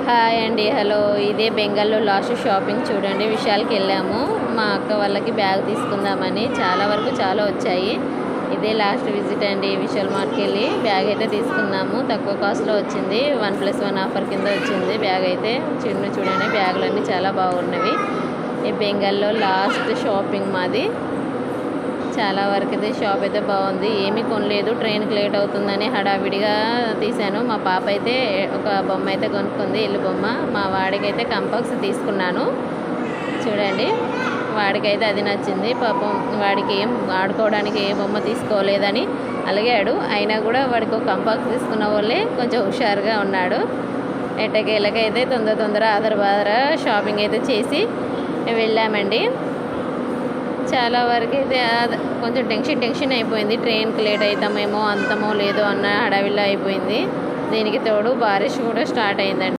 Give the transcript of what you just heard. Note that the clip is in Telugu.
హాయ్ అండి, హలో. ఇదే బెంగాల్లో లాస్ట్ షాపింగ్ చూడండి. విశాల్కి వెళ్ళాము మా అక్క వాళ్ళకి బ్యాగ్ తీసుకుందామని. చాలా వరకు చాలా వచ్చాయి. ఇదే లాస్ట్ విజిట్ అండి. విశాల్ మార్ట్కి వెళ్ళి బ్యాగ్ అయితే తీసుకున్నాము. తక్కువ కాస్ట్లో వచ్చింది. 1+1 ఆఫర్ కింద వచ్చింది బ్యాగ్ అయితే. చూడండి, బ్యాగులన్నీ చాలా బాగున్నవి. ఈ బెంగాల్లో లాస్ట్ షాపింగ్ మాది. చాలా వరకు అయితే షాప్ అయితే బాగుంది. ఏమీ కొనలేదు, ట్రైన్కి లేట్ అవుతుందని హడావిడిగా తీశాను. మా పాప అయితే ఒక బొమ్మ అయితే కొనుక్కుంది, ఇల్లు బొమ్మ. మా వాడికైతే కంపాక్స్ తీసుకున్నాను. చూడండి, వాడికైతే అది నచ్చింది. పాపం వాడికి ఏం ఆడుకోవడానికి ఏ బొమ్మ తీసుకోలేదని అలిగాడు. అయినా కూడా వాడికి ఒక కంపాక్స్ తీసుకున్న వాళ్ళే కొంచెం హుషారుగా ఉన్నాడు. ఎట్టకేళ్ళకైతే తొందర ఆదర బాదర షాపింగ్ అయితే చేసి వెళ్ళామండి. చాలా వరకు అయితే కొంచెం టెన్షన్ అయిపోయింది. ట్రైన్కి లేట్ అవుతామేమో, అంతమో లేదో అన్న హడావిడిలో అయిపోయింది. దీనికి తోడు బారిష్ కూడా స్టార్ట్ అయిందండి.